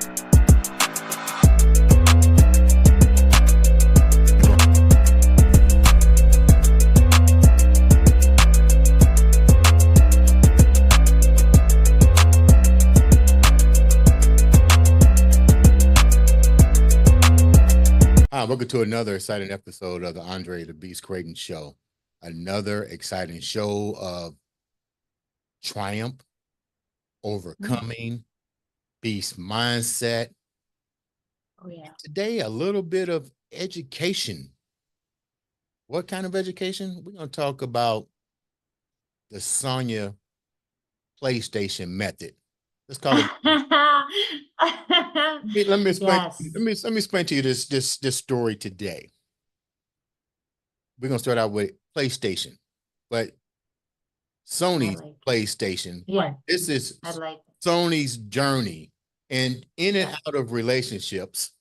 Hi, welcome to another exciting episode of the Andre The Beast Crayton Show. Another exciting show of triumph, overcoming, beast mindset. Oh, yeah. Today, a little bit of education. What kind of education? We're going to talk about the Sonia PlayStation method. Let's call it. Let me explain. Yes. Let me explain to you this story today. We're gonna start out with PlayStation, but Sony's PlayStation. Yeah. This is I like it. Sony's journey and in and out of relationships.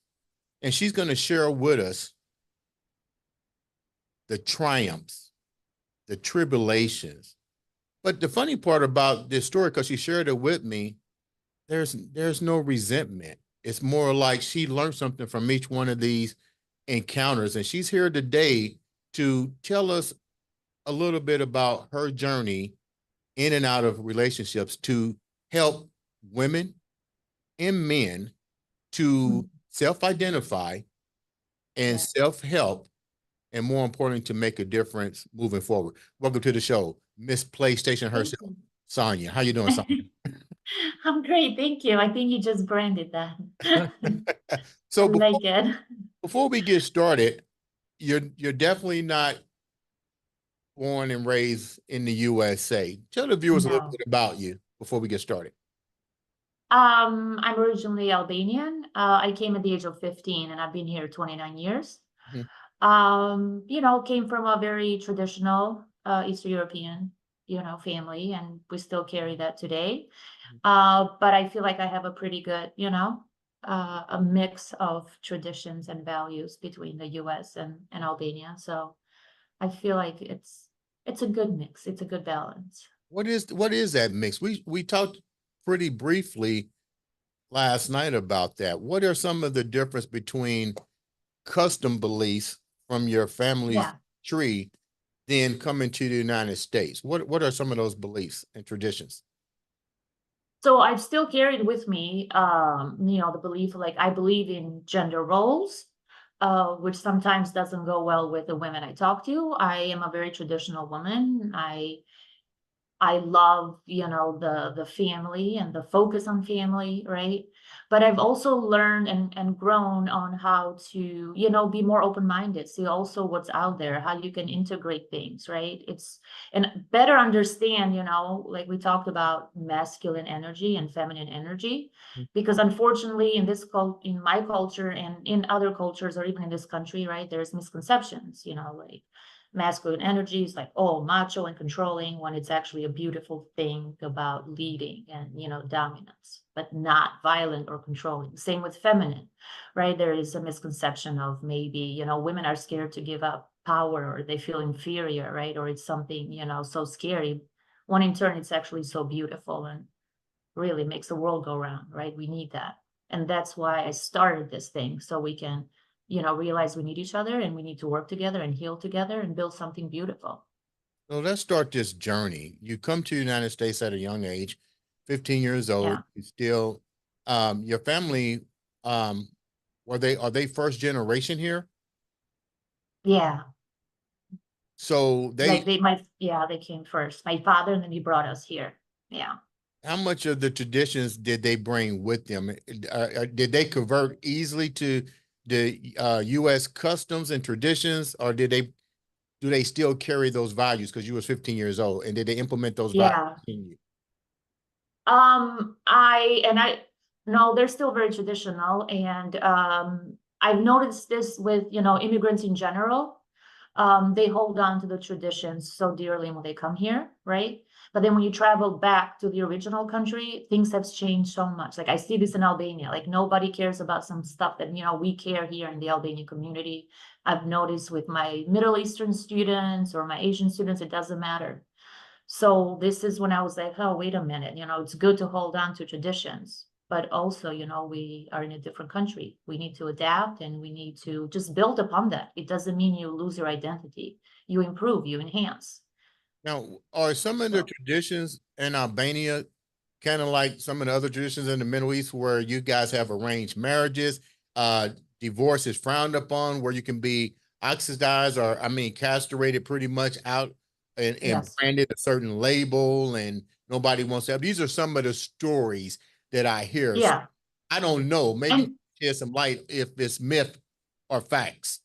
And she's going to share with us the triumphs, the tribulations. But the funny part about this story, because she shared it with me, there's no resentment. It's more like she learned something from each one of these encounters. And she's here today to tell us a little bit about her journey in and out of relationships to help women and men to self-identify and self-help, and more importantly, to make a difference moving forward. Welcome to the show, Miss PlayStation herself, Sonia. How you doing, Sonia? I'm great, thank you. I think you just branded that. So I like it. Before we get started, you're definitely not born and raised in the USA. Tell the viewers a little bit about you before we get started. I'm originally Albanian. I came at the age of 15 and I've been here 29 years. Came from a very traditional Eastern European, family, and we still carry that today. But I feel like I have a pretty good, a mix of traditions and values between the US and Albania. So I feel like it's a good mix. It's a good balance. What is that mix? We talked pretty briefly last night about that. What are some of the difference between custom beliefs from your family's tree then coming to the United States? What are some of those beliefs and traditions? So I've still carried with me, the belief, like I believe in gender roles, which sometimes doesn't go well with the women I talk to. I am a very traditional woman. I love, the family and the focus on family, right? But I've also learned and grown on how to, be more open-minded, see also what's out there, how you can integrate things, right? And better understand, like we talked about masculine energy and feminine energy, because unfortunately in my culture and in other cultures or even in this country, right, there's misconceptions, like masculine energy is like, oh, macho and controlling, when it's actually a beautiful thing about leading and, dominance, but not violent or controlling. Same with feminine, right? There is a misconception of maybe, women are scared to give up power or they feel inferior, right? Or it's something, so scary, when in turn it's actually so beautiful and really makes the world go round, right? We need that. And that's why I started this thing, so we can realize we need each other and we need to work together and heal together and build something beautiful. So let's start this journey. You come to the United States at a young age, 15 years old. You still, your family, are they first generation here? Yeah. So they came first. My father, and then he brought us here. Yeah. How much of the traditions did they bring with them? Did they convert easily to the U.S. customs and traditions, or do they still carry those values because you was 15 years old, and did they implement those values in you? No, they're still very traditional, and I've noticed this with immigrants in general. They hold on to the traditions so dearly when they come here, right? But then when you travel back to the original country, things have changed so much. Like I see this in Albania, like nobody cares about some stuff that, we care here in the Albanian community. I've noticed with my Middle Eastern students or my Asian students, it doesn't matter. So this is when I was like, oh, wait a minute, it's good to hold on to traditions, but also, we are in a different country. We need to adapt and we need to just build upon that. It doesn't mean you lose your identity. You improve, you enhance. Now, are some of the So, traditions in Albania kind of like some of the other traditions in the Middle East where you guys have arranged marriages? Uh, Divorce is frowned upon, where you can be oxidized or, I mean, castrated pretty much out and yes. branded a certain label, and nobody wants to have. These are some of the stories that I hear. So Yeah. I don't know. Maybe And shed some light if it's myth or facts.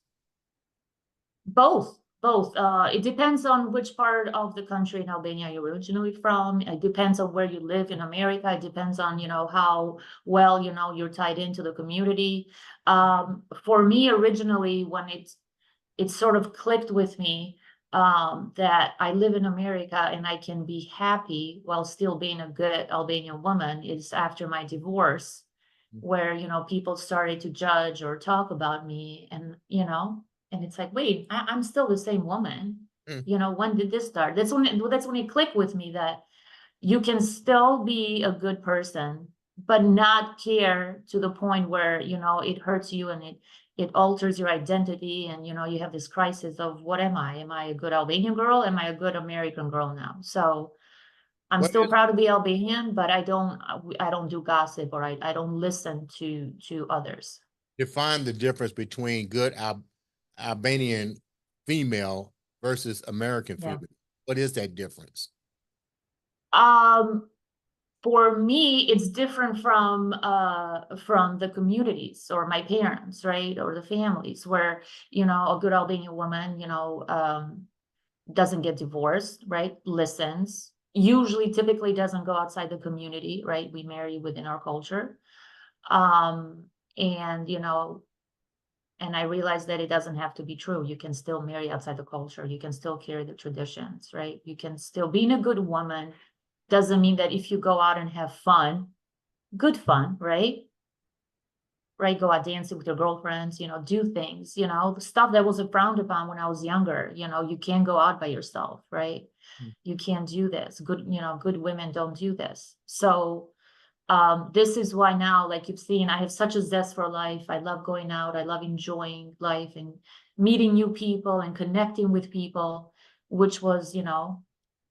both. It depends on which part of the country in Albania you're originally from. It depends on where you live in America. It depends on, how well, you're tied into the community. For me, originally, when it sort of clicked with me, that I live in America and I can be happy while still being a good Albanian woman, is after my divorce, where, people started to judge or talk about me, and it's like, wait, I'm still the same woman. Mm. When did this start? That's when it clicked with me that you can still be a good person, but not care to the point where, it hurts you and it alters your identity. And, you have this crisis of, what am I? Am I a good Albanian girl? Am I a good American girl now? So I'm What still is proud to be Albanian, but I don't do gossip, or I don't listen to others. define the difference between good Albanian female versus American Yeah. female? What is that difference? Um, for me, it's different from the communities or my parents, right? Or the families where, a good Albanian woman, doesn't get divorced, right? Listens. Usually, typically doesn't go outside the community, right? We marry within our culture. Um, and and I realized that it doesn't have to be true. You can still marry outside the culture. You can still carry the traditions, right? You can still, being a good woman doesn't mean that if you go out and have fun, good fun, right? Right, go out dancing with your girlfriends, do things, the stuff that wasn't frowned upon when I was younger. You can't go out by yourself, right? You can't do this. Good women don't do this. So this is why now, like you've seen, I have such a zest for life. I love going out. I love enjoying life and meeting new people and connecting with people, which was,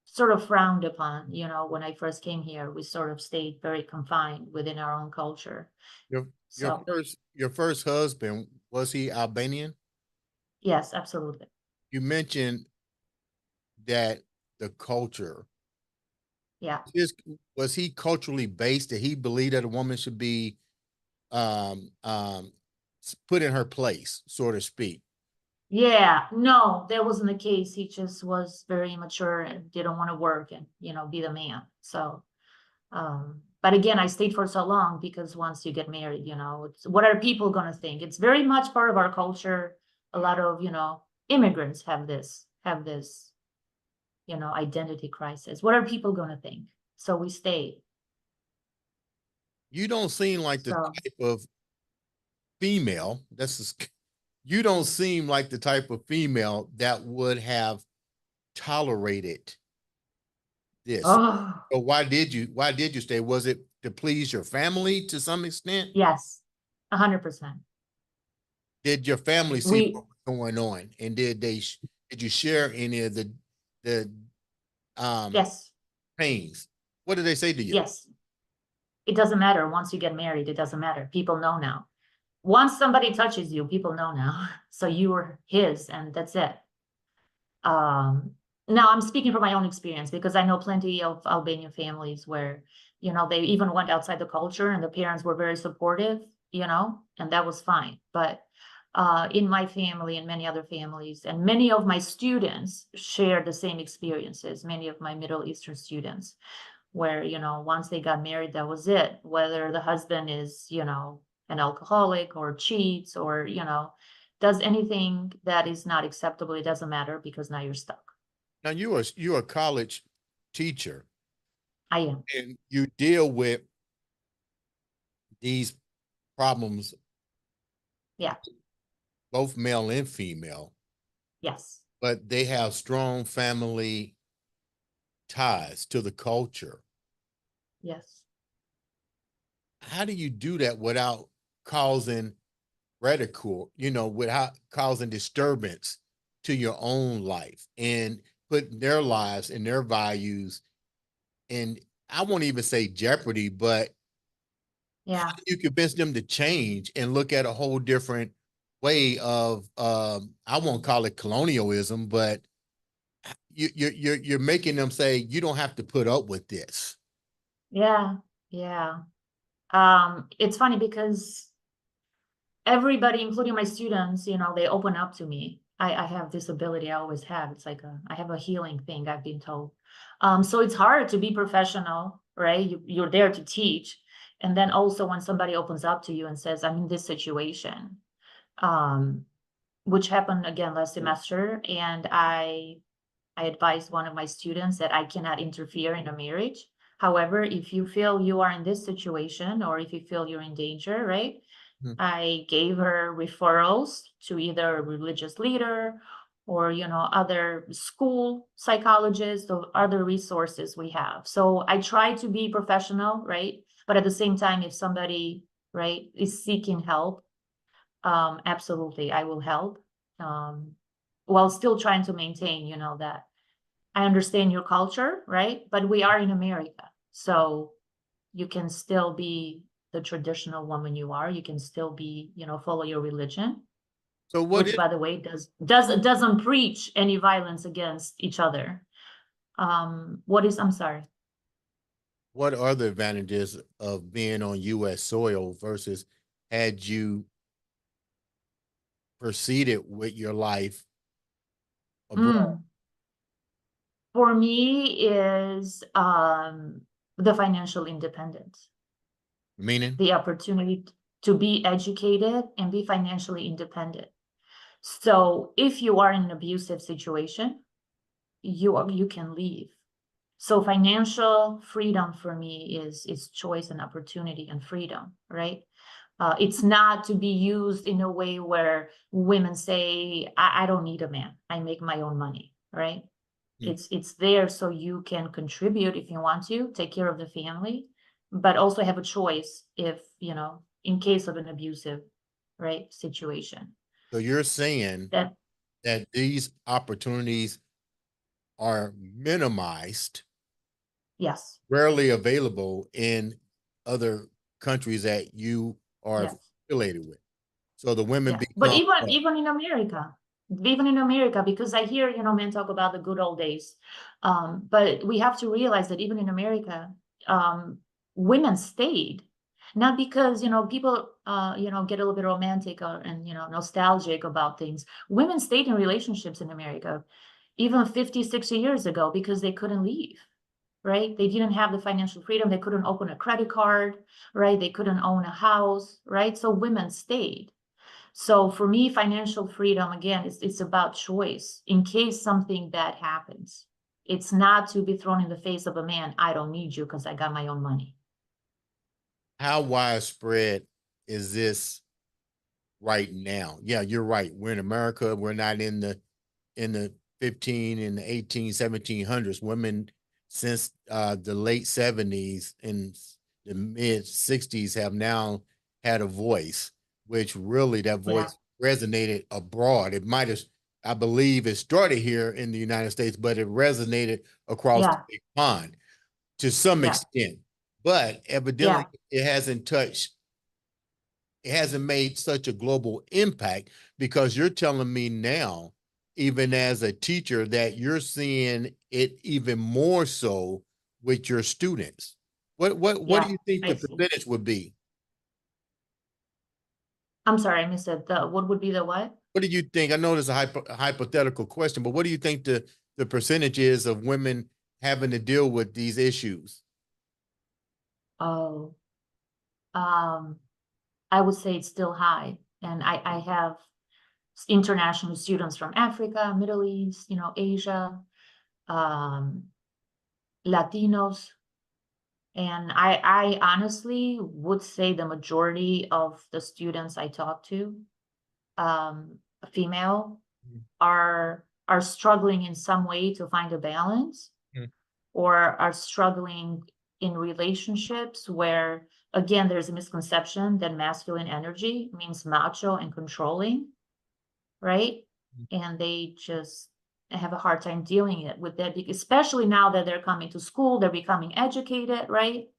sort of frowned upon. When I first came here, we sort of stayed very confined within our own culture. Your So, your first husband, was he Albanian? yes, absolutely. You mentioned that the culture, Yeah. his was he culturally based, that he believed that a woman should be um um put in her place, so to speak. Yeah. No, that wasn't the case. He just was very immature and didn't want to work and, be the man. So, but again, I stayed for so long because once you get married, what are people going to think? It's very much part of our culture. A lot of, immigrants have this, identity crisis. What are people going to think? So we stayed. You don't seem like the So, type of female, you don't seem like the type of female that would have tolerated this. oh, So why did you stay? Was it to please your family to some extent? yes, 100%. Did your family see We, what was going on, and did you share any of the um yes, pains? What did they say to you? yes. It doesn't matter. Once you get married, it doesn't matter. People know now. Once somebody touches you, people know now. So you were his, and that's it. Um, Now I'm speaking from my own experience because I know plenty of Albanian families where, they even went outside the culture and the parents were very supportive, and that was fine. But in my family and many other families, and many of my students share the same experiences, many of my Middle Eastern students, where, once they got married, that was it. Whether the husband is, an alcoholic or cheats or, does anything that is not acceptable, it doesn't matter because now you're stuck. Now you're a college teacher, I am. and you deal with these problems, Yeah. both male and female, Yes. but they have strong family ties to the culture. Yes. how do you do that without causing ridicule, without causing disturbance to your own life and putting their lives and their values in, I won't even say jeopardy, but how Yeah. do you convince them to change and look at a whole different way of, I won't call it colonialism, but you're making them say you don't have to put up with this. Yeah. Yeah. It's funny because everybody, including my students, they open up to me. I have this ability, I always have. It's like I have a healing thing, I've been told. So it's hard to be professional, right? You're there to teach. And then also when somebody opens up to you and says, I'm in this situation, um, which happened again last semester, and I advised one of my students that I cannot interfere in a marriage. However, if you feel you are in this situation or if you feel you're in danger, right? Mhm. I gave her referrals to either a religious leader or, other school psychologists or other resources we have. So I try to be professional, right? But at the same time, if somebody, right, is seeking help, absolutely, I will help. Um, while still trying to maintain, that I understand your culture, right? But we are in America. So you can still be the traditional woman you are. You can still be, follow your religion, So what which is by the way doesn't preach any violence against each other. I'm sorry. what are the advantages of being on US soil versus had you proceeded with your life abroad? Mm, for me is the financial independence, Meaning, the opportunity to be educated and be financially independent. So if you are in an abusive situation, you can leave. So financial freedom for me is choice and opportunity and freedom, right? It's not to be used in a way where women say, I don't need a man. I make my own money, right? mm, It's there so you can contribute if you want to, take care of the family, but also have a choice if, in case of an abusive, right, situation. so you're saying That that these opportunities are minimized, yes, rarely available in other countries that you are yes. affiliated with. So the women Yeah, but become, even in America, because I hear, men talk about the good old days. But we have to realize that even in America, um, women stayed, not because, people, get a little bit romantic and, nostalgic about things. Women stayed in relationships in America, even 50, 60 years ago, because they couldn't leave, right? They didn't have the financial freedom. They couldn't open a credit card, right? They couldn't own a house, right? So women stayed. So for me, financial freedom, again, it's about choice in case something bad happens. It's not to be thrown in the face of a man. I don't need you because I got my own money. how widespread is this right now? Yeah, you're right. We're in America. We're not in the 15 and the 18, 1700s. Women since the late 70s and the mid 60s have now had a voice, which really that Yeah, voice resonated abroad. It might have, I believe, it started here in the United States, but it resonated across the yeah, big pond to some yeah, extent. But evidently, yeah. it hasn't made such a global impact because you're telling me now, even as a teacher, that you're seeing it even more so with your students. What do Yeah, you think I the see. percentage would be? I'm sorry, I missed it. What would be the what? What do you think? I know it's a hypothetical question, but what do you think the percentage is of women having to deal with these issues? Oh, um, I would say it's still high. And I have international students from Africa, Middle East, Asia, um, Latinos. And I honestly would say the majority of the students I talk to, female, are struggling in some way to find a balance, Mhm. or are struggling in relationships where again, there's a misconception that masculine energy means macho and controlling, right? And they just have a hard time dealing it with that, especially now that they're coming to school, they're becoming educated, right?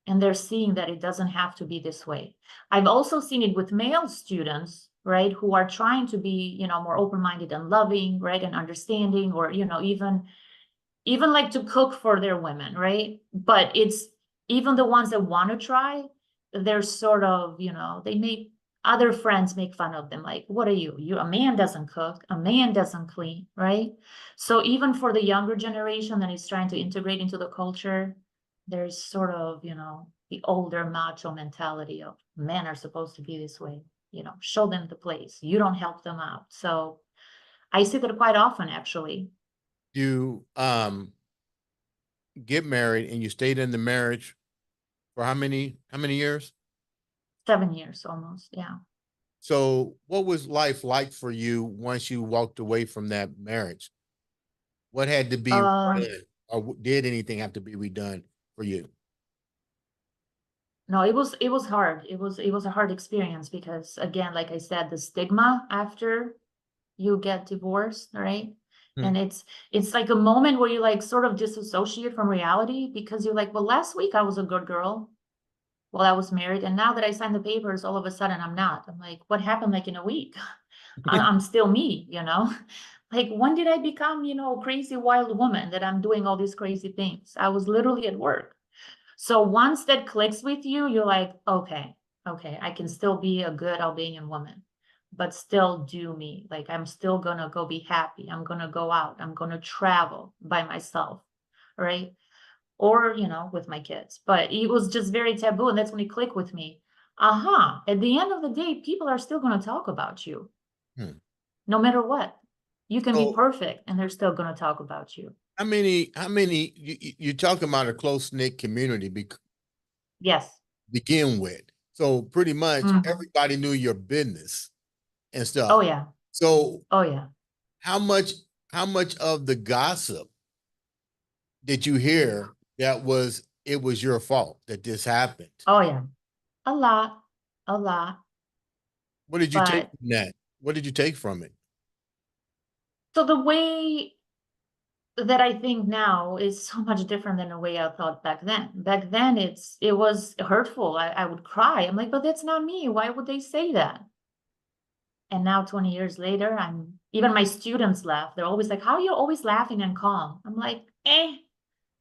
And they're seeing that it doesn't have to be this way. I've also seen it with male students, right, who are trying to be, more open-minded and loving, right, and understanding, or, even like to cook for their women, right? But it's even the ones that want to try, they're sort of, they make other friends make fun of them. Like, what are you? A man doesn't cook, a man doesn't clean, right? So even for the younger generation that is trying to integrate into the culture, there's sort of, the older macho mentality of men are supposed to be this way, show them the place. You don't help them out. So I see that quite often, actually. You get married and you stayed in the marriage for how many years? 7 years almost, yeah. So what was life like for you once you walked away from that marriage? What had to be Uh, redone, or did anything have to be redone for you? no, it was hard. It was a hard experience because, again, like I said, the stigma after you get divorced, right? Hmm. And it's like a moment where you like sort of disassociate from reality, because you're like, well, last week I was a good girl while I was married, and now that I signed the papers, all of a sudden I'm not. I'm like, what happened like in a week? I'm still me, Like, when did I become, crazy wild woman that I'm doing all these crazy things? I was literally at work. So once that clicks with you, you're like, okay, okay, I can still be a good Albanian woman, but still do me. Like, I'm still gonna go be happy. I'm gonna go out. I'm gonna travel by myself, right? Or, with my kids. But it was just very taboo. And that's when it clicked with me. At the end of the day, people are still gonna talk about you, Hmm. no matter what. You can be So perfect and they're still gonna talk about you. how many you talking about a close knit community Yes. begin with? So pretty much Mhm. everybody knew your business and Oh, stuff. yeah. So Oh, yeah. how much how much of the gossip did you hear that it was your fault that this happened? Oh, yeah. A lot. A lot. What did you take But from that? What did you take from it? so the way that I think now is so much different than the way I thought back then. Back then it was hurtful. I would cry. I'm like, but that's not me. Why would they say that? And now 20 years later, even my students laugh. They're always like, how are you always laughing and calm? I'm like, eh.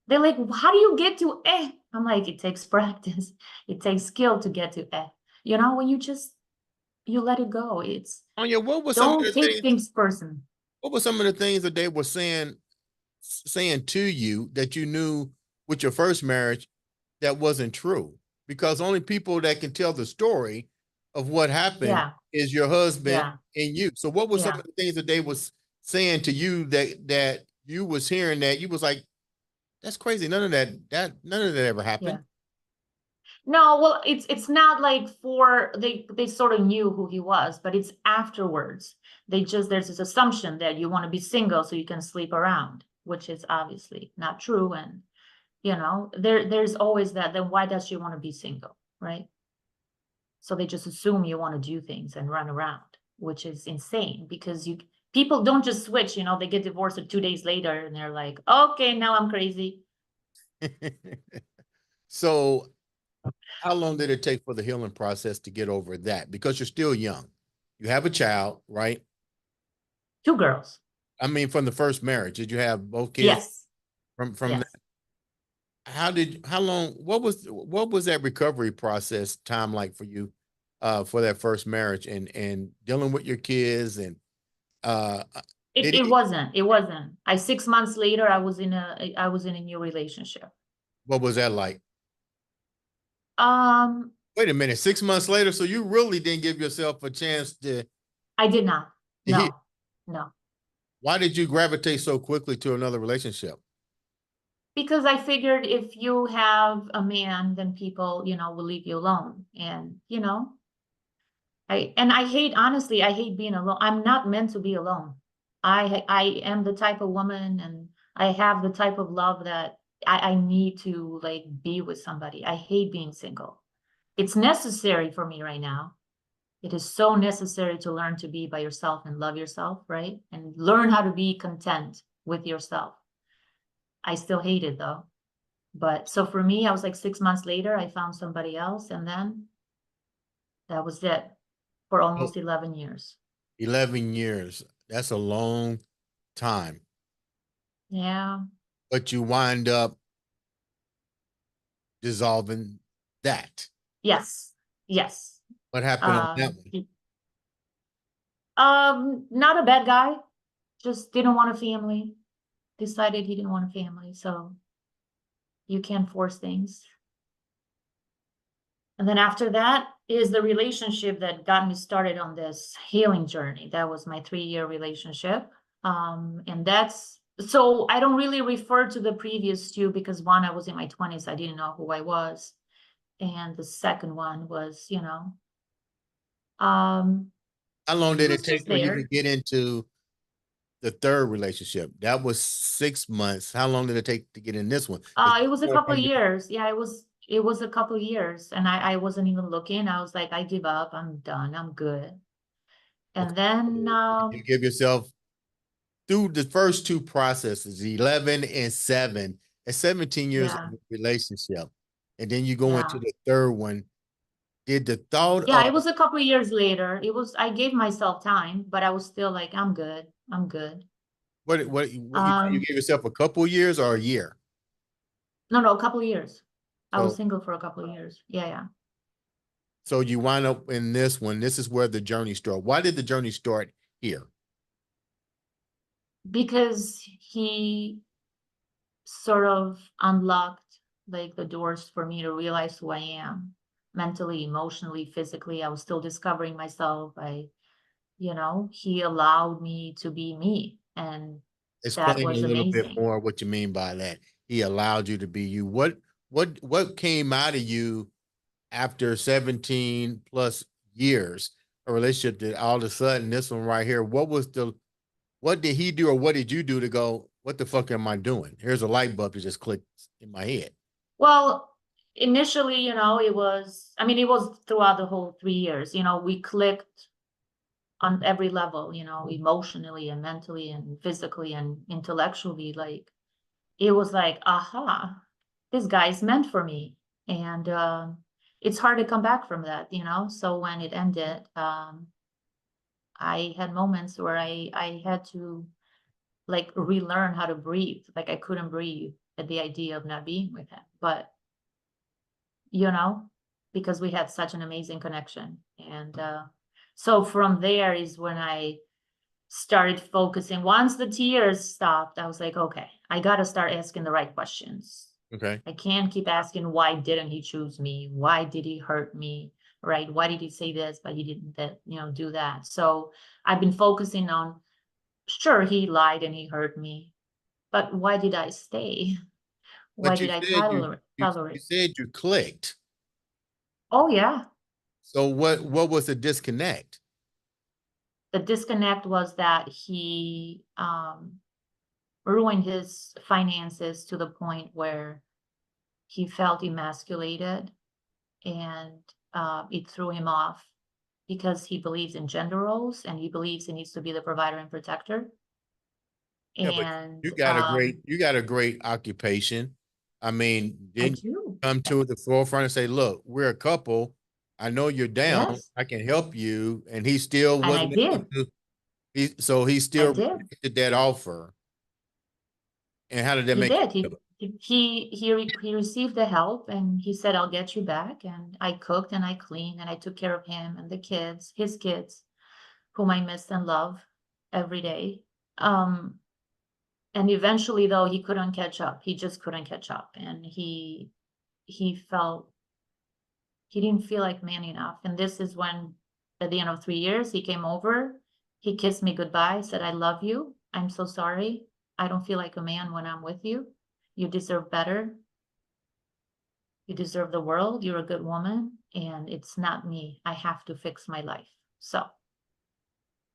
They're like, how do you get to eh? I'm like, it takes practice. It takes skill to get to eh. When you let it go. It's Anya, don't take things personal. what were some of the things that they were saying to you that you knew with your first marriage that wasn't true? Because only people that can tell the story of what happened Yeah, is your husband yeah, and you. So what were some yeah, of the things that they was saying to you that you was hearing that you was like, that's crazy. None of that ever yeah. happened. No, well, it's not like they sort of knew who he was, but it's afterwards. There's this assumption that you want to be single so you can sleep around, which is obviously not true. And there's always that. Then why does she want to be single, right? So they just assume you want to do things and run around, which is insane because people don't just switch. They get divorced 2 days later and they're like, okay, now I'm crazy. So how long did it take for the healing process to get over that? Because you're still young. You have a child, right? Two girls. I mean, from the first marriage, did you have both kids Yes, from that? yes. How long, what was that recovery process time like for you for that first marriage and dealing with your kids and uh It did it he wasn't. It wasn't. 6 months later, I was in a new relationship. what was that like? Um, Wait a minute, 6 months later, so you really didn't give yourself a chance I did not. to heal. No, no. Why did you gravitate so quickly to another relationship? Because I figured if you have a man, then people, will leave you alone. And, I hate, honestly, I hate being alone. I'm not meant to be alone. I am the type of woman, and I have the type of love that I need to like be with somebody. I hate being single. It's necessary for me right now. It is so necessary to learn to be by yourself and love yourself, right? And learn how to be content with yourself. I still hate it though. But so for me, I was like 6 months later, I found somebody else, and then that was it for Oh, almost 11 years. 11 years. That's a long time. Yeah. But you wind up dissolving that. Yes. Yes. What happened on that Um, one? not a bad guy, just didn't want a family. Decided he didn't want a family, so you can't force things. And then after that is the relationship that got me started on this healing journey. That was my 3-year relationship. And that's so I don't really refer to the previous two because one, I was in my 20s, I didn't know who I was. And the second one was, How long he did it was take just for you to there. get into the third relationship? That was 6 months. How long did it take to get in this one? It was a couple of years. Yeah, it was a couple of years. And I wasn't even looking. I was like, I give up, I'm done, I'm good. Okay. And then You give yourself through the first two processes, 11 and 7, and 17 years of yeah, relationship. And then you go into yeah. the third one. Did the thought Yeah, of it was a couple of years later. I gave myself time, but I was still like, I'm good. I'm good. what you Um, gave yourself a couple years or a year? no, no, a couple of years. I was So single for a couple of years. Yeah, yeah. so you wind up in this one. This is where the journey started. Why did the journey start here? Because he sort of unlocked like the doors for me to realize who I am mentally, emotionally, physically. I was still discovering myself. He allowed me to be me, and that Explain a was little bit amazing. more what you mean by that. He allowed you to be you. What came out of you after 17 plus years a relationship that all of a sudden this one right here, what did he do or what did you do to go, what the fuck am I doing? Here's a light bulb that just clicked in my head. Well, initially, it was throughout the whole 3 years, we clicked on every level, emotionally and mentally and physically and intellectually. Like, it was like, aha, this guy's meant for me. And it's hard to come back from that. So when it ended, I had moments where I had to like relearn how to breathe. Like, I couldn't breathe at the idea of not being with him. But you know, because we had such an amazing connection. And so from there is when I started focusing. Once the tears stopped, I was like, okay, I got to start asking the right questions. Okay. I can't keep asking, why didn't he choose me? Why did he hurt me? Right? Why did he say this, but he didn't do that? So I've been focusing on, sure, he lied and he hurt me, but why did I stay? Why But did I tolerate? you said you clicked. Oh, yeah. So what was the disconnect? The disconnect was that he ruined his finances to the point where he felt emasculated, and it threw him off because he believes in gender roles and he believes he needs to be the provider and protector. Yeah, but And you got a great occupation. I mean, I didn't do. come to the forefront and say, look, we're a couple. I know you're down. Yes. I can help you. And he still And I wasn't able did. to. He I still did. rejected that offer. And how did that He make did. you feel? He received the help, and he said, "I'll get you back." And I cooked and I cleaned and I took care of him and the kids, his kids, whom I miss and love every day. Um, and eventually, though, he couldn't catch up. He just couldn't catch up, and he felt he didn't feel like man enough. And this is when, at the end of 3 years, he came over. He kissed me goodbye, said, "I love you. I'm so sorry. I don't feel like a man when I'm with you. You deserve better. You deserve the world. You're a good woman, and it's not me. I have to fix my life." So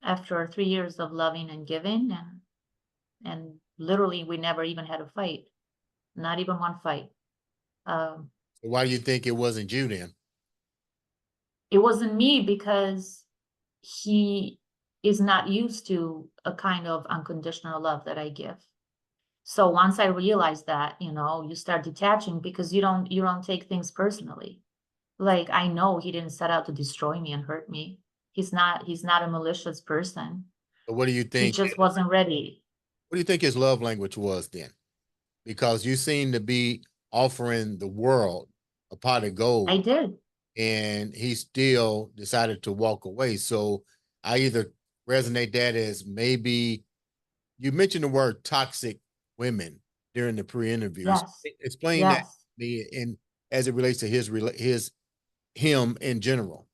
after 3 years of loving and giving, and literally we never even had a fight, not even one fight. Um, So why do you think it wasn't you then? it wasn't me because he is not used to a kind of unconditional love that I give. So once I realized that, you start detaching because you don't take things personally. Like, I know he didn't set out to destroy me and hurt me. He's not a malicious person. So what do you He think? just wasn't ready. What do you think his love language was then? Because you seem to be offering the world a pot of I gold, did. and he still decided to walk away. So I either resonate that as maybe you mentioned the word toxic women during the pre-interview. Yes. Explain that to Yes. me in as it relates to his him in general.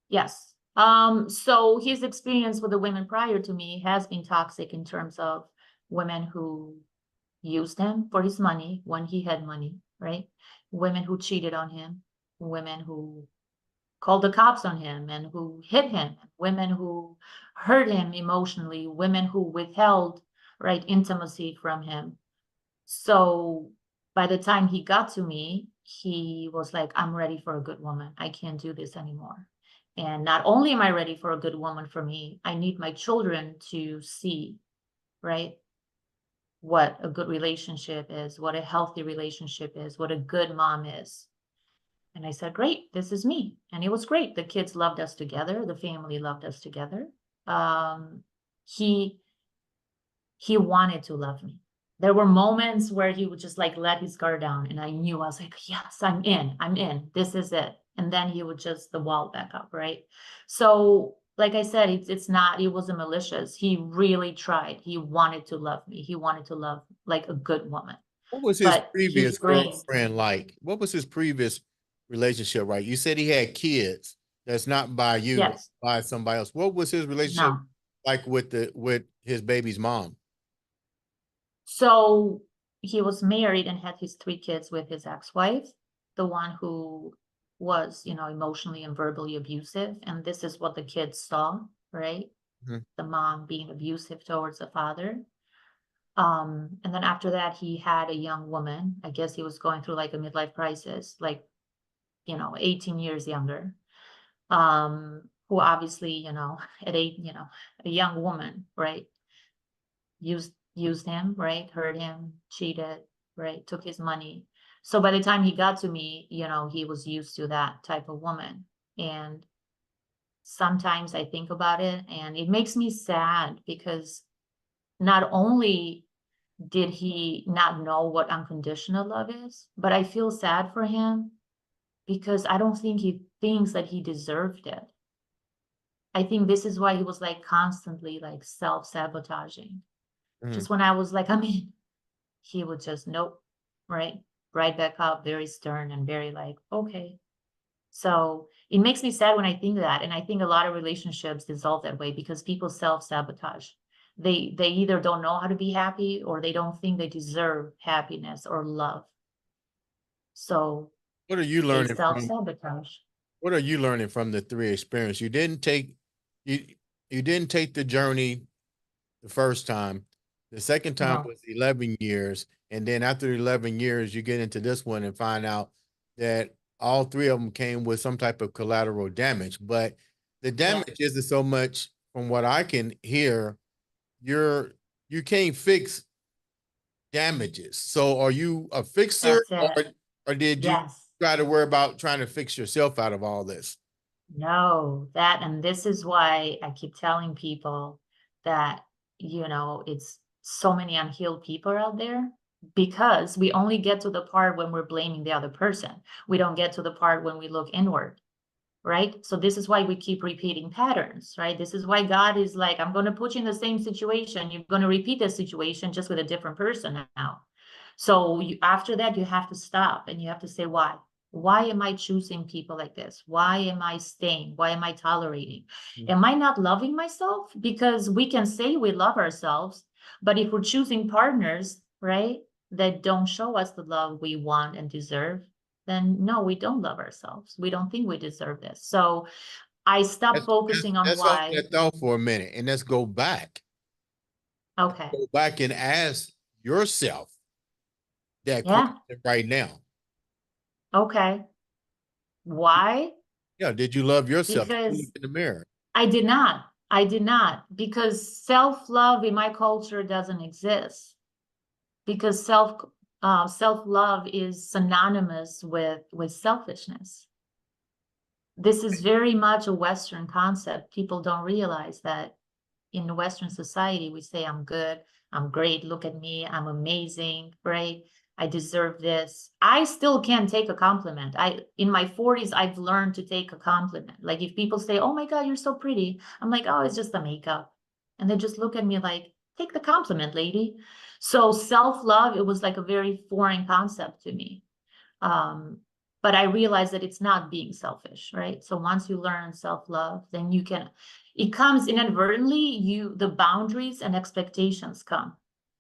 Yes. So his experience with the women prior to me has been toxic in terms of women who used him for his money when he had money, right? Women who cheated on him, women who called the cops on him and who hit him, women who hurt him emotionally, women who withheld, right, intimacy from him. So by the time he got to me, he was like, I'm ready for a good woman. I can't do this anymore. And not only am I ready for a good woman for me, I need my children to see, right, what a good relationship is, what a healthy relationship is, what a good mom is. And I said, great, this is me. And it was great. The kids loved us together. The family loved us together. Um, he he wanted to love me. There were moments where he would just like let his guard down, and I knew I was like, yes, I'm in. I'm in. This is it. And then he would just the wall back up, right? So, like I said, it's not. It wasn't malicious. He really tried. He wanted to love me. He wanted to love like a good woman. What was his But his previous brain, girlfriend like? What was his previous relationship, right? You said he had kids. That's not by you, but yes, by somebody else. What was his relationship no. like with his baby's mom? So he was married and had his 3 kids with his ex-wife, the one who was, emotionally and verbally abusive. And this is what the kids saw, right? Mhm. The mom being abusive towards the father. And then after that, he had a young woman. I guess he was going through like a midlife crisis, like, 18 years younger. Who obviously, at a young woman, right? Used him, right? Hurt him, cheated, right? Took his money. So by the time he got to me, he was used to that type of woman. And sometimes I think about it and it makes me sad because not only did he not know what unconditional love is, but I feel sad for him because I don't think he thinks that he deserved it. I think this is why he was like constantly like self-sabotaging. Mhm. Just when I was like, I'm in, he would just nope, right? Right back up, very stern and very like, okay. So it makes me sad when I think that. And I think a lot of relationships dissolve that way because people self-sabotage. They either don't know how to be happy or they don't think they deserve happiness or love. So What are you they learning from self-sabotage. what are you learning from the three experience? You you didn't take the journey the first time. The second time No. was 11 years. And then after 11 years, you get into this one and find out that all three of them came with some type of collateral damage. But the Yeah, damage isn't so much from what I can hear, you're you can't fix damages. So are you a fixer, that's it. or did you Yes. try to worry about trying to fix yourself out of all this? No, that and this is why I keep telling people that, it's so many unhealed people out there because we only get to the part when we're blaming the other person. We don't get to the part when we look inward, right? So this is why we keep repeating patterns, right? This is why God is like, I'm going to put you in the same situation. You're going to repeat the situation just with a different person now. So after that, you have to stop and you have to say, why? Why am I choosing people like this? Why am I staying? Why am I tolerating? Am I not loving myself? Because we can say we love ourselves, but if we're choosing partners, right, that don't show us the love we want and deserve, then no, we don't love ourselves. We don't think we deserve this. So I stopped focusing on Let's hold why. that thought for a minute and let's go back. Okay. Go back and ask yourself that Yeah. question right now. Okay. Why? Yeah. Did you love yourself? Did you because look in the mirror? I did not. I did not, because self-love in my culture doesn't exist. Because self-love is synonymous with selfishness. This is very much a Western concept. People don't realize that in the Western society, we say, I'm good, I'm great, look at me, I'm amazing, right? I deserve this. I still can't take a compliment. In my 40s, I've learned to take a compliment. Like if people say, oh my God, you're so pretty, I'm like, oh, it's just the makeup. And they just look at me like, take the compliment, lady. So self-love, it was like a very foreign concept to me. Um, but I realized that it's not being selfish, right? So once you learn self-love, then you can, it comes inadvertently, the boundaries and expectations come.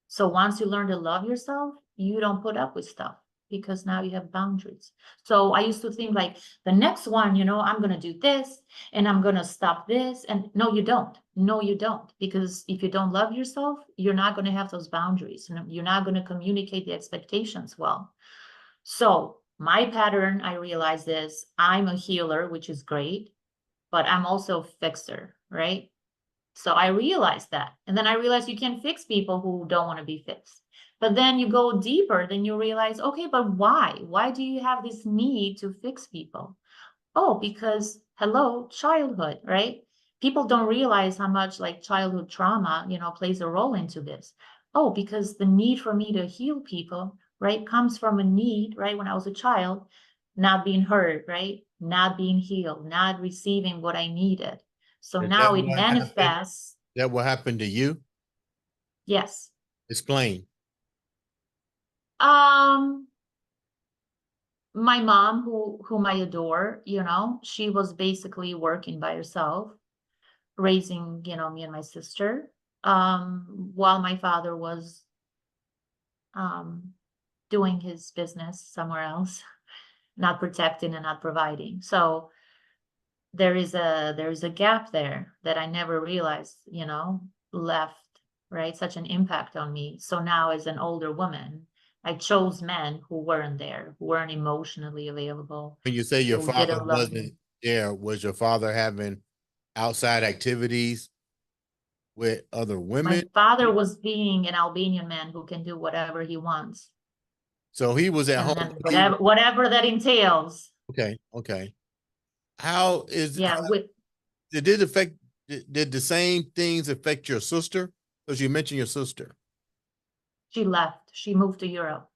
So once you learn to love yourself, you don't put up with stuff because now you have boundaries. So I used to think like the next one, I'm going to do this and I'm going to stop this. And no, you don't. No, you don't. Because if you don't love yourself, you're not going to have those boundaries. You're not going to communicate the expectations well. So my pattern, I realize is I'm a healer, which is great, but I'm also a fixer, right? So I realized that. And then I realized you can't fix people who don't want to be fixed. But then you go deeper, then you realize, okay, but why? Why do you have this need to fix people? Oh, because hello, childhood, right? People don't realize how much like childhood trauma, plays a role into this. Oh, because the need for me to heal people, right, comes from a need, right? When I was a child, not being heard, right? Not being healed, not receiving what I needed. So Is that now it what happened? manifests. That what happened to you? Yes. Explain. Um, my mom, whom I adore, she was basically working by herself, raising, me and my sister, while my father was um, doing his business somewhere else, not protecting and not providing. So there is a gap there that I never realized, left, right, such an impact on me. So now as an older woman, I chose men who weren't there, who weren't emotionally available, When you say your who father didn't love me. wasn't there, was your father having outside activities with other My women? father was being an Albanian man who can do whatever he wants, So he was at and home. then whatever that entails. Okay, okay. How is Yeah, with did it affect? Did the same things affect your sister? Because you mentioned your sister. she left. She moved to Europe.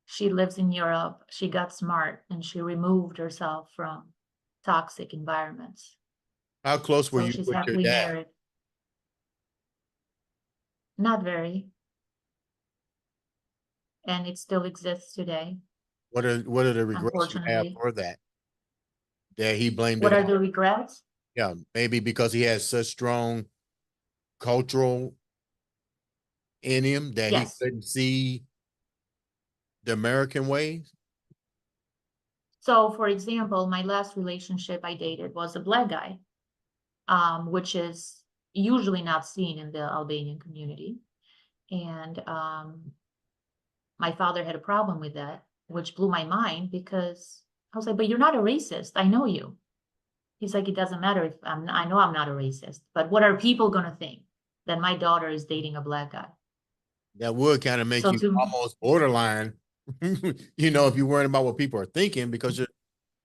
She lives in Europe. She got smart and she removed herself from toxic environments. How close were So you she's with your happily dad? married. Not very. And it still exists today, What are the regrets you have unfortunately. for that? That he blamed What it are on? the regrets? Yeah, maybe because he has such strong cultural in him that he Yes. couldn't see the American ways. So, for example, my last relationship I dated was a black guy, which is usually not seen in the Albanian community. And my father had a problem with that, which blew my mind because I was like, but you're not a racist. I know you. He's like, it doesn't matter if I know I'm not a racist, but what are people going to think that my daughter is dating a black guy? That would kind of make So you to, almost borderline, if you're worrying about what people are thinking because you're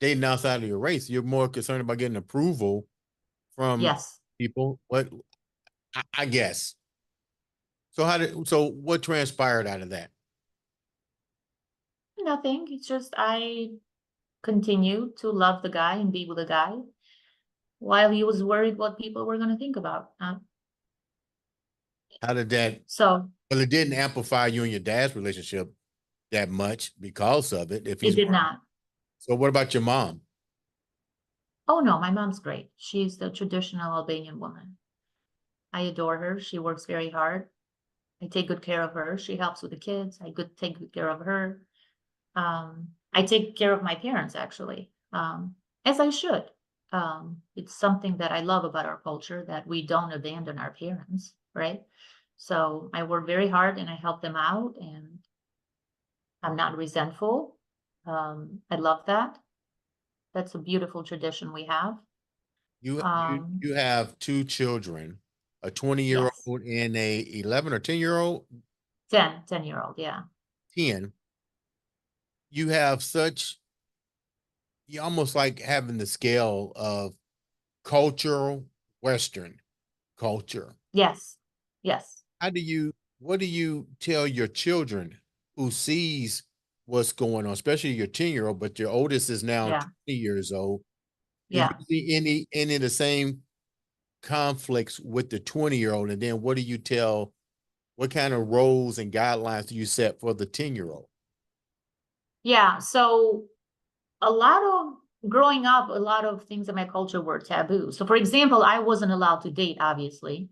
dating outside of your race, you're more concerned about getting approval from yes, people. What I guess. So what transpired out of that? nothing. It's just I continue to love the guy and be with the guy while he was worried what people were going to think about. How did that So well it didn't amplify you and your dad's relationship that much because of it, if it he's did worried. not. So what about your mom? Oh no, my mom's great. She's the traditional Albanian woman. I adore her. She works very hard. I take good care of her. She helps with the kids. Take good care of her. I take care of my parents actually, as I should. It's something that I love about our culture that we don't abandon our parents, right? So I work very hard and I help them out, and I'm not resentful. I love that. That's a beautiful tradition we have. You have two children, a 20-year Yes, old and a 11 or 10-year old. 10-year-old, yeah. 10. You have such you almost like having the scale of cultural Western culture. Yes, yes, How do you what do you tell your children who sees what's going on, especially your 10-year-old, but your oldest is now yeah, 20 years old. Do you yeah. see any of the same conflicts with the 20-year-old? And then what do you tell what kind of roles and guidelines do you set for the 10-year-old? Yeah, so a lot of growing up, a lot of things in my culture were taboo. So for example, I wasn't allowed to date, obviously.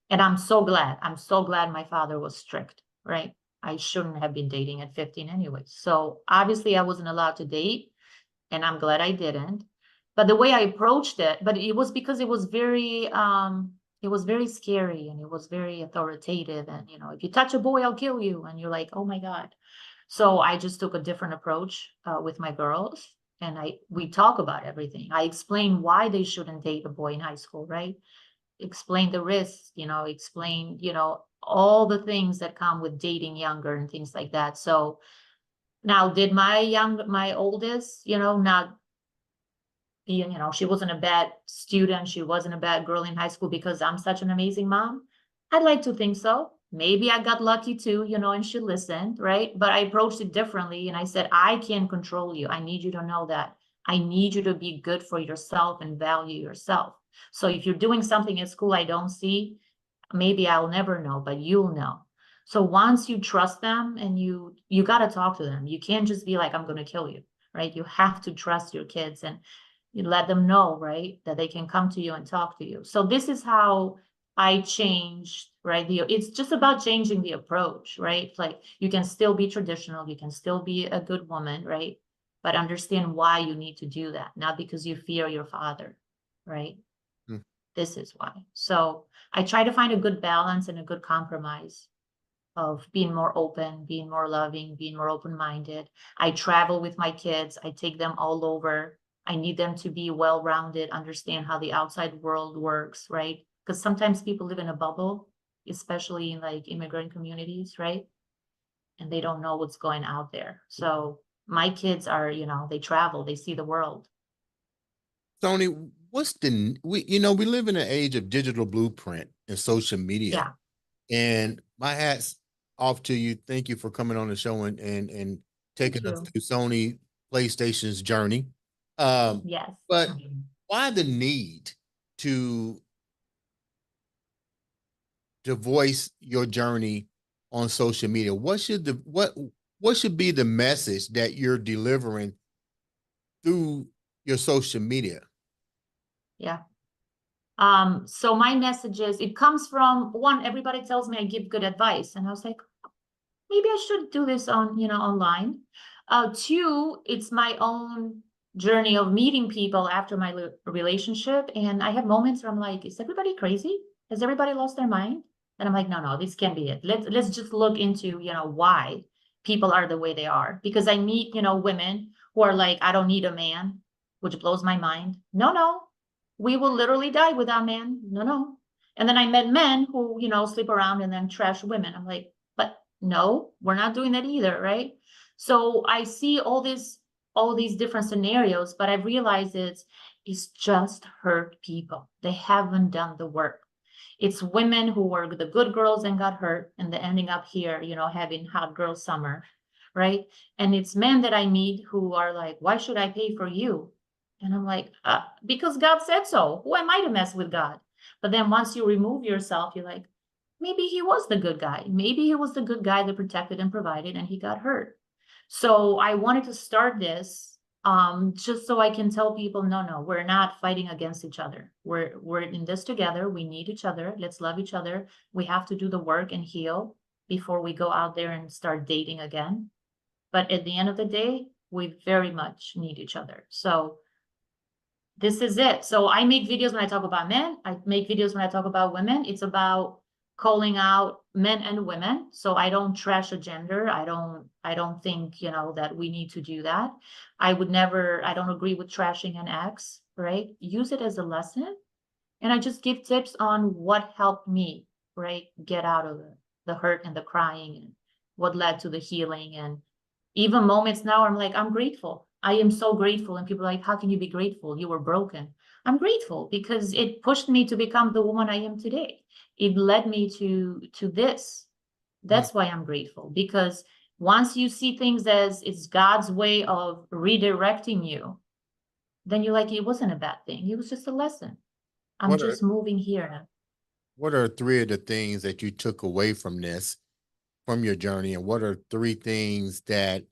And I'm so glad. I'm so glad my father was strict, right? I shouldn't have been dating at 15 anyway. So obviously I wasn't allowed to date, and I'm glad I didn't. But the way I approached it, but it was because it was very scary, and it was very authoritative. And if you touch a boy, I'll kill you. And you're like, oh my God. So I just took a different approach with my girls, and we talk about everything. I explain why they shouldn't date a boy in high school, right? Explain the risks, explain, all the things that come with dating younger and things like that. So now, did my oldest, not be, she wasn't a bad student, she wasn't a bad girl in high school because I'm such an amazing mom? I'd like to think so. Maybe I got lucky too, and she listened, right? But I approached it differently, and I said, I can't control you. I need you to know that. I need you to be good for yourself and value yourself. So if you're doing something at school I don't see, maybe I'll never know, but you'll know. So once you trust them, and you got to talk to them. You can't just be like, I'm going to kill you, right? You have to trust your kids, and you let them know, right, that they can come to you and talk to you. So this is how I changed, right? It's just about changing the approach, right? Like, you can still be traditional, you can still be a good woman, right? But understand why you need to do that, not because you fear your father, right? Mm. This is why. So I try to find a good balance and a good compromise of being more open, being more loving, being more open-minded. I travel with my kids. I take them all over. I need them to be well-rounded, understand how the outside world works, right? Because sometimes people live in a bubble, especially in like immigrant communities, right? And they don't know what's going out there. So my kids are, they travel, they see the world. Sony, what's the we live in an age of digital blueprint and social media. Yeah, And my hat's off to you. Thank you for coming on the show and taking thank us you. through Sony PlayStation's journey. Um, Yes. but why the need to voice your journey on social media? What should be the message that you're delivering through your social media? Yeah. So my message is, it comes from one, everybody tells me I give good advice. And I was like, maybe I should do this online. Two, it's my own journey of meeting people after my relationship. And I have moments where I'm like, is everybody crazy? Has everybody lost their mind? And I'm like, no, no, this can't be it. Let's just look into, why people are the way they are. Because I meet, women who are like, I don't need a man, which blows my mind. No, no, we will literally die without man. No, no. And then I met men who, sleep around and then trash women. I'm like, but no, we're not doing that either, right? So I see all these different scenarios, but I've realized it's just hurt people. They haven't done the work. It's women who were the good girls and got hurt, and they're ending up here, having hot girl summer, right? And it's men that I meet who are like, why should I pay for you? And I'm like, because God said so. Who am I to mess with God? But then once you remove yourself, you're like, maybe he was the good guy. Maybe he was the good guy that protected and provided, and he got hurt. So I wanted to start this just so I can tell people, no, no, we're not fighting against each other. We're in this together. We need each other. Let's love each other. We have to do the work and heal before we go out there and start dating again. But at the end of the day, we very much need each other. So this is it. So I make videos when I talk about men. I make videos when I talk about women. It's about calling out men and women. So I don't trash a gender. I don't think, that we need to do that. I don't agree with trashing an ex, right? Use it as a lesson. And I just give tips on what helped me, right? Get out of the hurt and the crying and what led to the healing. And even moments now, I'm like, I'm grateful. I am so grateful. And people are like, how can you be grateful? You were broken. I'm grateful because it pushed me to become the woman I am today. It led me to this. That's why I'm grateful, because once you see things as it's God's way of redirecting you, then you're like, it wasn't a bad thing. It was just a lesson. I'm What are just moving here now. what are three of the things that you took away from this, from your journey, and what are three things that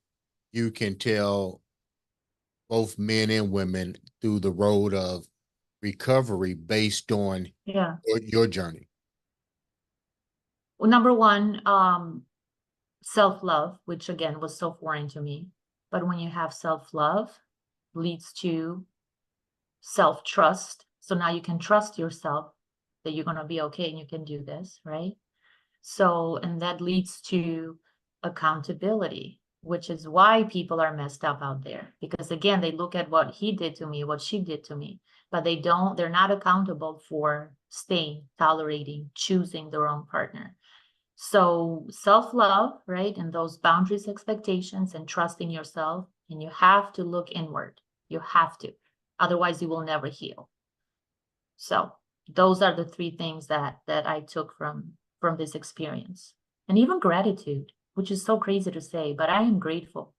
you can tell both men and women through the road of recovery based on Yeah. your journey? Well, number one, self-love, which again was so foreign to me. But when you have self-love, leads to self-trust. So now you can trust yourself that you're going to be okay and you can do this, right? So, and that leads to accountability, which is why people are messed up out there. Because again, they look at what he did to me, what she did to me, but they're not accountable for staying, tolerating, choosing their own partner. So self-love, right? And those boundaries, expectations, and trusting yourself. And you have to look inward. You have to. Otherwise, you will never heal. So those are the three things that I took from this experience. And even gratitude, which is so crazy to say, but I am grateful.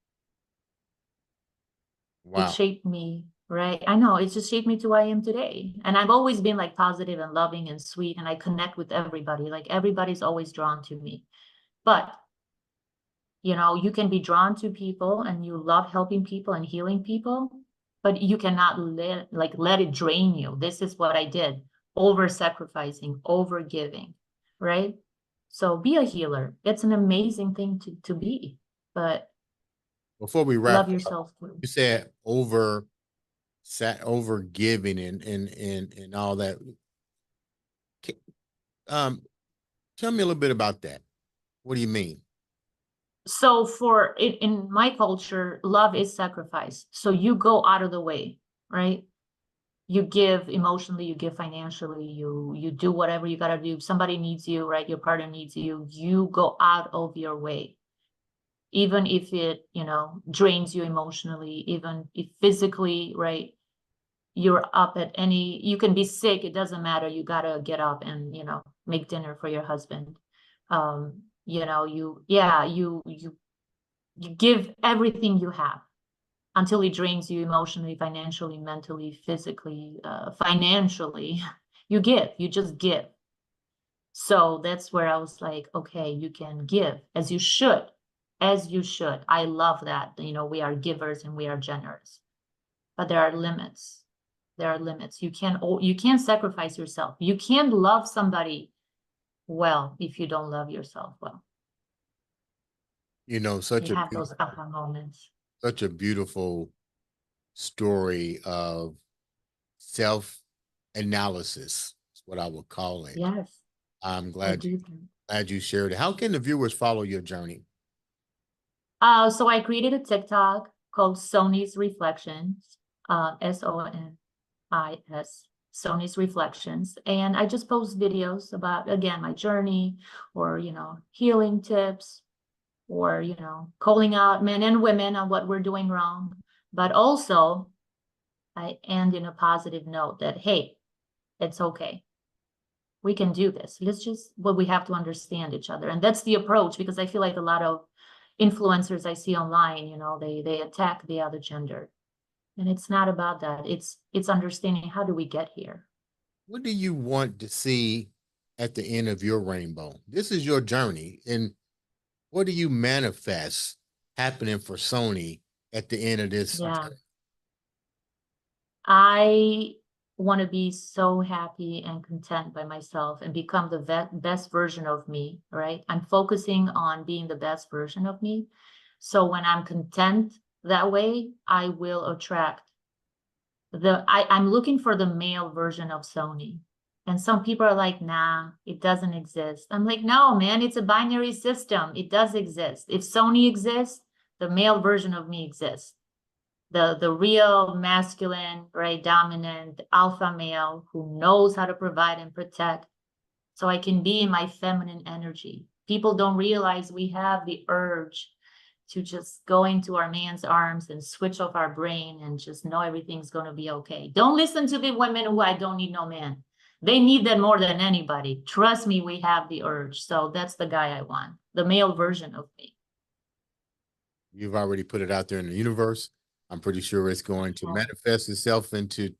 It Wow. shaped me, right? I know, it just shaped me to who I am today. And I've always been like positive and loving and sweet, and I connect with everybody. Like everybody's always drawn to me. But you can be drawn to people and you love helping people and healing people, but you cannot let it drain you. This is what I did. Over sacrificing, over giving, right? So be a healer. It's an amazing thing to be, but Before we love wrap up, yourself too. you said over giving and all that. Um, tell me a little bit about that. What do you mean? So for it in my culture, love is sacrifice. So you go out of the way, right? You give emotionally, you give financially, you do whatever you got to do. Somebody needs you, right? Your partner needs you. You go out of your way, even if it, drains you emotionally, even if physically, right? You're up at you can be sick. It doesn't matter. You got to get up and, make dinner for your husband. You give everything you have until it drains you emotionally, financially, mentally, physically, financially. You just give. So that's where I was like, okay, you can give as you should, as you should. I love that. We are givers and we are generous, but there are limits. There are limits. You can't sacrifice yourself. You can't love somebody well if you don't love yourself well. You know, You have those aha moments. such a beautiful story of self analysis. Is what I would call it. Yes, I'm I glad do think. you shared it. How can the viewers follow your journey? So I created a TikTok called Soni's Reflections, Sonis, Soni's Reflections. And I just post videos about, again, my journey or, healing tips or, calling out men and women on what we're doing wrong. But also I end in a positive note that, hey, it's okay. We can do this. Well, we have to understand each other. And that's the approach, because I feel like a lot of influencers I see online, they attack the other gender. And it's not about that. It's understanding, how do we get here? What do you want to see at the end of your rainbow? This is your journey. And what do you manifest happening for Soni at the end of this Yeah. journey? I want to be so happy and content by myself and become the best version of me, right? I'm focusing on being the best version of me. So when I'm content that way, I will attract I'm looking for the male version of Soni. And some people are like, nah, it doesn't exist. I'm like, no, man, it's a binary system. It does exist. If Soni exists, the male version of me exists. The real masculine, right, dominant alpha male who knows how to provide and protect. So I can be in my feminine energy. People don't realize we have the urge to just go into our man's arms and switch off our brain and just know everything's going to be okay. Don't listen to the women who I don't need no man. They need that more than anybody. Trust me, we have the urge. So that's the guy I want, the male version of me. You've already put it out there in the universe. I'm pretty sure it's going to manifest itself into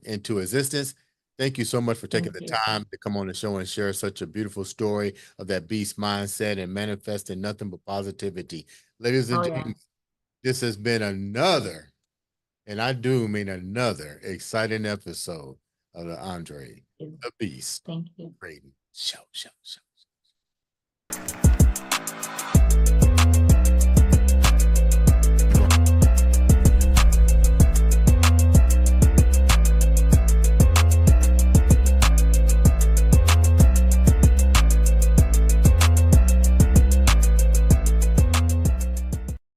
existence. Thank you so much for taking the time to come on the show and share such a beautiful story of that beast mindset and manifesting nothing but positivity. Ladies and gentlemen, this has been another, and I do mean another, exciting episode of the Andre the Beast Thank you. Crayton Show.